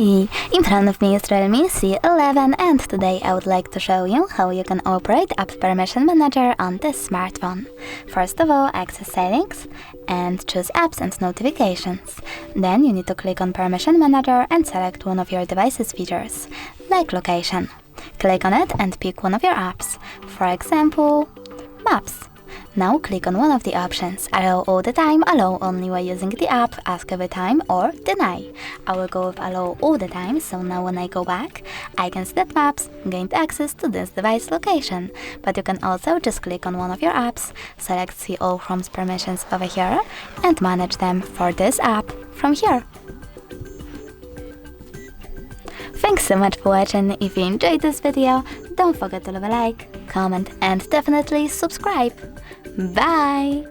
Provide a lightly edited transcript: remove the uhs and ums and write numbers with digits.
Hi! In front of me is REALME C11 and today I would like to show you how you can operate App Permission Manager on this smartphone. First of all, access Settings and choose Apps and Notifications. Then you need to click on Permission Manager and select one of your device's features, like Location. Click on it and pick one of your apps, for example, Maps. Now click on one of the options, allow all the time, allow only while using the app, ask every time, or deny. I will go with allow all the time, so now when I go back, I can see that Maps gained access to this device location. But you can also just click on one of your apps, select See All Chrome's permissions over here, and manage them for this app from here. Thanks so much for watching. If you enjoyed this video, don't forget to leave a like, comment and definitely subscribe. Bye!